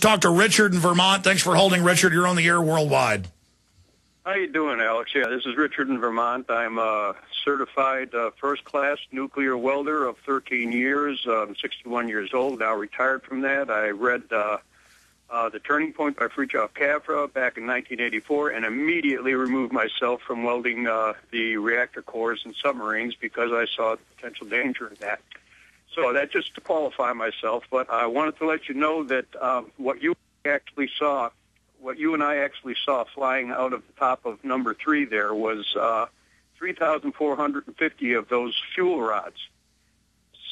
Talk to Richard in Vermont. Thanks for holding, Richard. You're on the air worldwide. How you doing, Alex? Yeah, this is Richard in Vermont. I'm a certified first-class nuclear welder of 13 years. I'm 61 years old, now retired from that. I read The Turning Point by Fritjof Capra back in 1984 and immediately removed myself from welding the reactor cores in submarines because I saw the potential danger in that. So that just to qualify myself, but I wanted to let you know that what you and I actually saw flying out of the top of number 3 there was 3,450 of those fuel rods.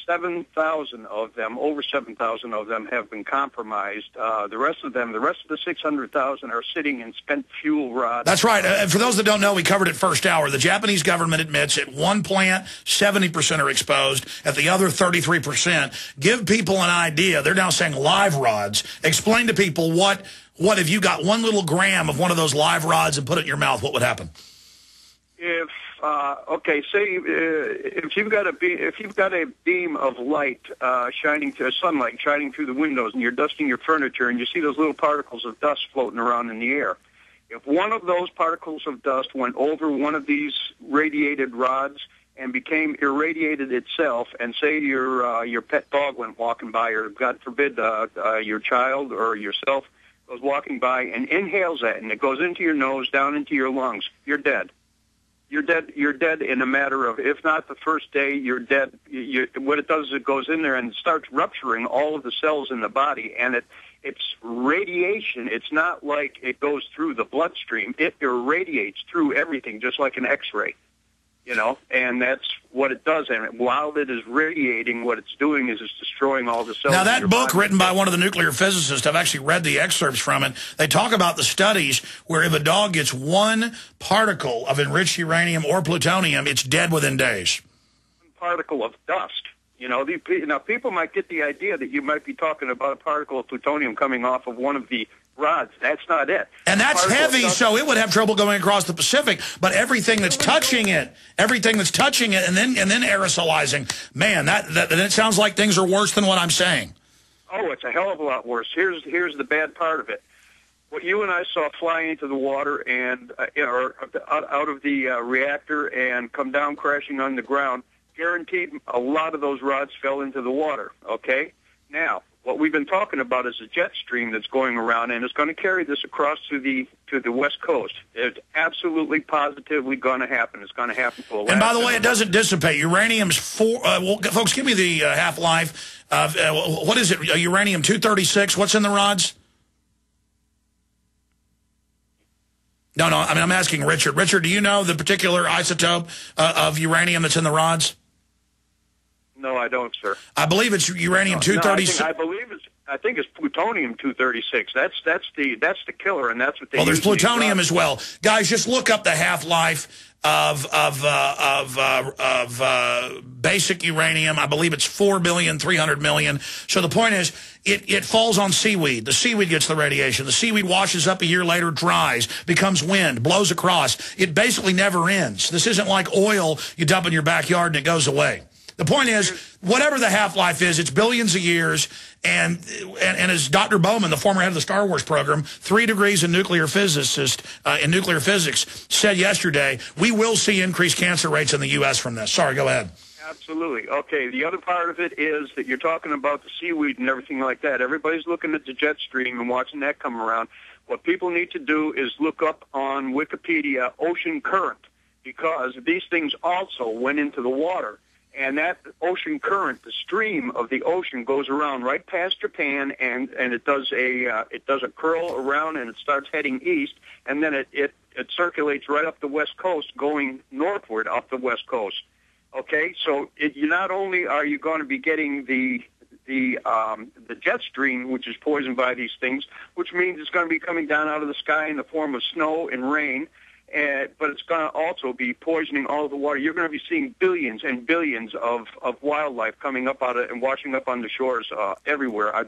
7,000 of them, over 7,000 of them have been compromised. The rest of the 600,000 are sitting in spent fuel rods. That's right. For those that don't know, we covered it first hour. The Japanese government admits at one plant, 70% are exposed. At the other, 33%. Give people an idea. They're now saying live rods. Explain to people what if you got 1 little gram of one of those live rods and put it in your mouth, what would happen? If you've got a beam of light sunlight shining through the windows, and you're dusting your furniture, and you see those little particles of dust floating around in the air, if one of those particles of dust went over one of these radiated rods and became irradiated itself, and say your pet dog went walking by, or God forbid your child or yourself goes walking by and inhales that, and it goes into your nose, down into your lungs, you're dead. You're dead in a matter of, if not the first day, you're dead. What it does is it goes in there and starts rupturing all of the cells in the body, and it's radiation. It's not like it goes through the bloodstream. It irradiates through everything, just like an X-ray, and that's what it does. And while it is radiating, what it's doing is it's destroying all the cells. Now, that book written by one of the nuclear physicists, I've actually read the excerpts from it. They talk about the studies where if a dog gets 1 particle of enriched uranium or plutonium, it's dead within days. 1 particle of dust. Now people might get the idea that you might be talking about a particle of plutonium coming off of one of the rods. That's not it. And that's heavy, so it would have trouble going across the Pacific. But everything that's touching it, and then aerosolizing, man, that it sounds like things are worse than what I'm saying. Oh, it's a hell of a lot worse. Here's the bad part of it. What you and I saw fly into the water and or out of the reactor and come down crashing on the ground, guaranteed a lot of those rods fell into the water. Okay, now. What we've been talking about is a jet stream that's going around, and it's going to carry this across to the West Coast. It's absolutely, positively going to happen. It's going to happen to Alaska. And by the way, it doesn't dissipate. Uranium's folks, give me the half-life. What is it? Uranium-236. What's in the rods? No. I mean, I'm asking Richard. Richard, do you know the particular isotope of uranium that's in the rods? No, I don't, sir. I believe it's uranium-236. I think it's plutonium-236. That's the killer, and that's what they. Well, there's plutonium as well, guys. Just look up the half-life of basic uranium. I believe it's 4,300,000,000. So the point is, it falls on seaweed. The seaweed gets the radiation. The seaweed washes up a year later, dries, becomes wind, blows across. It basically never ends. This isn't like oil you dump in your backyard and it goes away. The point is, whatever the half-life is, it's billions of years, and as Dr. Bowman, the former head of the Star Wars program, 3 degrees in nuclear physicist in nuclear physics, said yesterday, we will see increased cancer rates in the U.S. from this. Sorry, go ahead. Absolutely. Okay, the other part of it is that you're talking about the seaweed and everything like that. Everybody's looking at the jet stream and watching that come around. What people need to do is look up on Wikipedia ocean current, because these things also went into the water. And that ocean current, the stream of the ocean, goes around right past Japan, and it does a curl around, and it starts heading east, and then it circulates right up the west coast, going northward up the west coast. Okay, so you not only are you going to be getting the jet stream, which is poisoned by these things, which means it's going to be coming down out of the sky in the form of snow and rain. but it's going to also be poisoning all of the water. You're going to be seeing billions and billions of wildlife coming up out of and washing up on the shores everywhere. I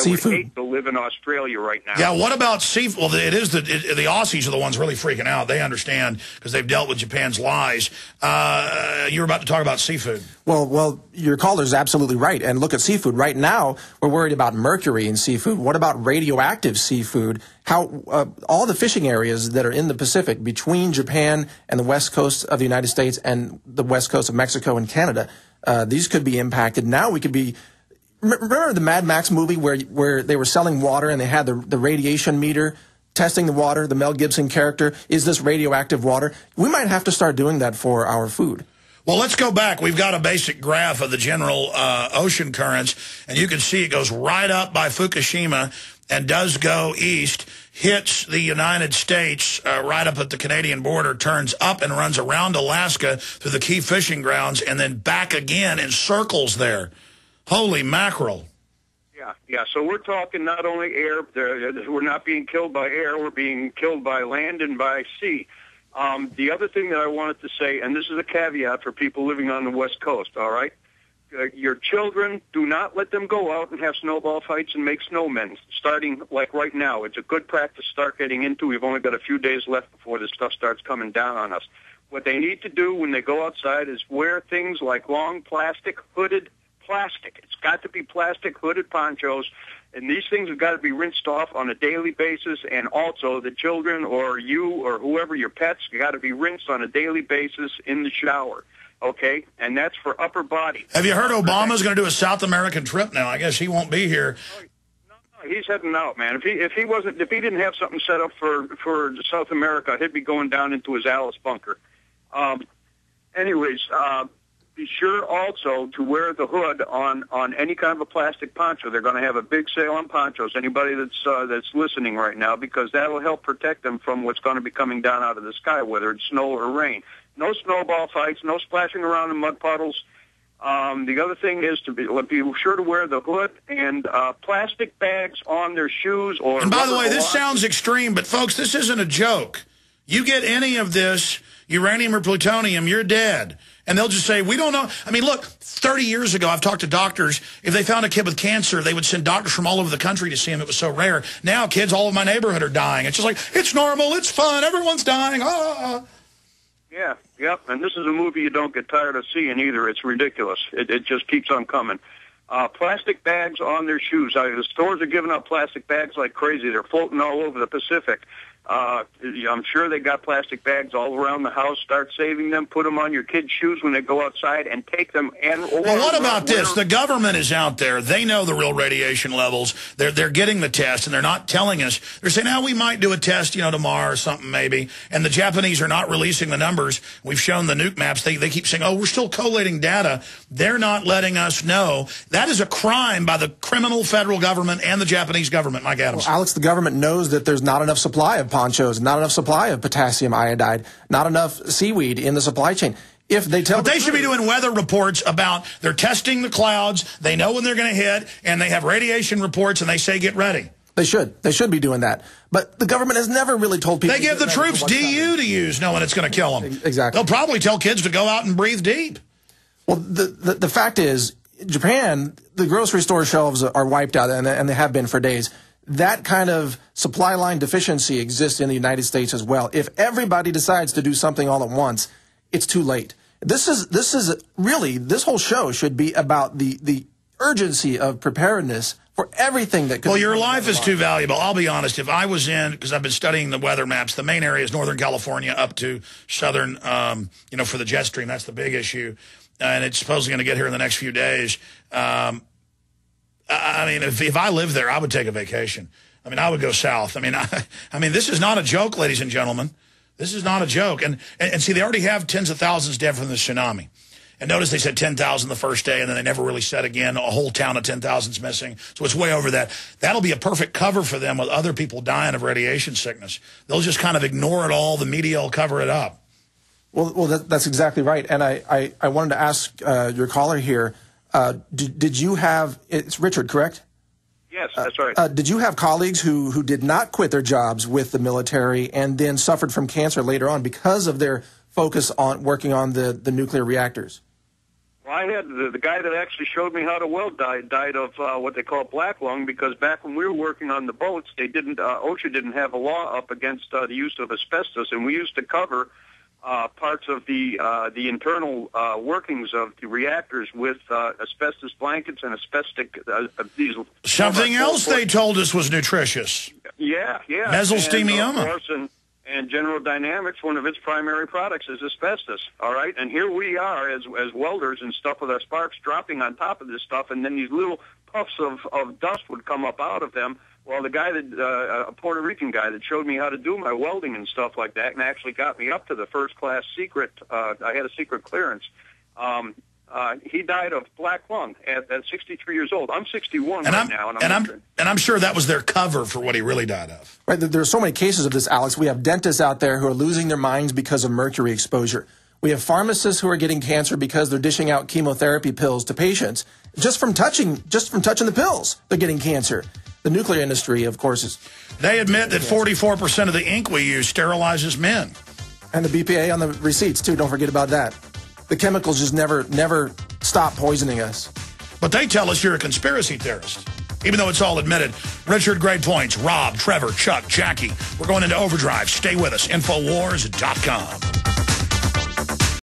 would hate to live in Australia right now. Yeah, what about seafood? Well, it is the Aussies are the ones really freaking out. They understand because they've dealt with Japan's lies. You were about to talk about seafood. Well, your caller is absolutely right. And look at seafood. Right now, we're worried about mercury in seafood. What about radioactive seafood? How all the fishing areas that are in the Pacific between Japan and the west coast of the United States and the west coast of Mexico and Canada, these could be impacted. Now we could be. Remember the Mad Max movie where they were selling water and they had the radiation meter testing the water, the Mel Gibson character? Is this radioactive water? We might have to start doing that for our food. Well, let's go back. We've got a basic graph of the general ocean currents, and you can see it goes right up by Fukushima and does go east, hits the United States right up at the Canadian border, turns up and runs around Alaska through the key fishing grounds, and then back again in circles there. Holy mackerel. Yeah. So we're talking not only air. We're not being killed by air. We're being killed by land and by sea. The other thing that I wanted to say, and this is a caveat for people living on the West Coast, all right? Your children, do not let them go out and have snowball fights and make snowmen, starting like right now. It's a good practice to start getting into. We've only got a few days left before this stuff starts coming down on us. What they need to do when they go outside is wear things like long hooded plastic. It's got to be plastic hooded ponchos. And these things have got to be rinsed off on a daily basis, and also the children or you or whoever, your pets, got to be rinsed on a daily basis in the shower, okay? And that's for upper body. Have you heard Obama's going to do a South American trip now? I guess he won't be here. No, he's heading out, man. If he didn't have something set up for South America, he'd be going down into his Alice bunker. Anyways, be sure also to wear the hood on any kind of a plastic poncho. They're going to have a big sale on ponchos. Anybody that's listening right now, because that will help protect them from what's going to be coming down out of the sky, whether it's snow or rain. No snowball fights, no splashing around in mud puddles. The other thing is to be sure to wear the hood and plastic bags on their shoes. And by the way, this sounds extreme, but folks, this isn't a joke. You get any of this uranium or plutonium, you're dead. And they'll just say, we don't know. I mean, look, 30 years ago, I've talked to doctors. If they found a kid with cancer, they would send doctors from all over the country to see him. It was so rare. Now kids all over my neighborhood are dying. It's just like, it's normal, it's fun, everyone's dying. Yeah, yep. And this is a movie you don't get tired of seeing either. It's ridiculous. It just keeps on coming. Plastic bags on their shoes. The stores are giving out plastic bags like crazy. They're floating all over the Pacific. I'm sure they got plastic bags all around the house. Start saving them. Put them on your kids' shoes when they go outside, and take them. Well, what about this? The government is out there. They know the real radiation levels. They're getting the test, and they're not telling us. They're saying, we might do a test, tomorrow or something maybe. And the Japanese are not releasing the numbers. We've shown the nuke maps. They keep saying, we're still collating data. They're not letting us know. That is a crime by the criminal federal government and the Japanese government, Mike Adams. Well, Alex, the government knows that there's not enough supply of ponchos, not enough supply of potassium iodide, not enough seaweed in the supply chain. If they tell, but they should be doing weather reports about they're testing the clouds. They know when they're going to hit, and they have radiation reports, and they say get ready. They should. They should be doing that. But the government has never really told people. They give the troops DU to use, knowing it's going to kill them. Exactly. They'll probably tell kids to go out and breathe deep. Well, the fact is, Japan, the grocery store shelves are wiped out, and they have been for days. That kind of supply line deficiency exists in the United States as well. If everybody decides to do something all at once, it's too late. This is really, this whole show should be about the urgency of preparedness for everything that could. Well, your life is too valuable. I'll be honest. If I was because I've been studying the weather maps, the main area is Northern California up to southern, for the jet stream. That's the big issue. And it's supposedly going to get here in the next few days. I mean, if I lived there, I would take a vacation. I mean, I would go south. I mean, this is not a joke, ladies and gentlemen. This is not a joke. And see, they already have tens of thousands dead from the tsunami. And notice they said 10,000 the first day, and then they never really said again. A whole town of 10,000's missing. So it's way over that. That'll be a perfect cover for them with other people dying of radiation sickness. They'll just kind of ignore it all. The media will cover it up. Well, that's exactly right. And I wanted to ask your caller here, did you have, it's Richard, correct? Yes, that's right. Did you have colleagues who did not quit their jobs with the military and then suffered from cancer later on because of their focus on working on the nuclear reactors? Well, I had the guy that actually showed me how to weld died of what they call black lung, because back when we were working on the boats, they didn't OSHA didn't have a law up against the use of asbestos, and we used to cover parts of the internal workings of the reactors with asbestos blankets and these. Something else they told us was nutritious. Yeah. Mesothelioma. And, of course, and General Dynamics, one of its primary products is asbestos, all right? And here we are as welders and stuff with our sparks dropping on top of this stuff, and then these little puffs of dust would come up out of them. Well, the guy a Puerto Rican guy that showed me how to do my welding and stuff like that, and actually got me up to the first-class secret, I had a secret clearance. He died of black lung at 63 years old. I'm 61 now, and I'm sure that was their cover for what he really died of. Right, there are so many cases of this, Alex. We have dentists out there who are losing their minds because of mercury exposure. We have pharmacists who are getting cancer because they're dishing out chemotherapy pills to patients just from touching the pills. They're getting cancer. The nuclear industry, of course, is. They admit that 44% of the ink we use sterilizes men. And the BPA on the receipts too. Don't forget about that. The chemicals just never stop poisoning us. But they tell us you're a conspiracy theorist, even though it's all admitted. Richard, great points. Rob, Trevor, Chuck, Jackie. We're going into overdrive. Stay with us. Infowars.com.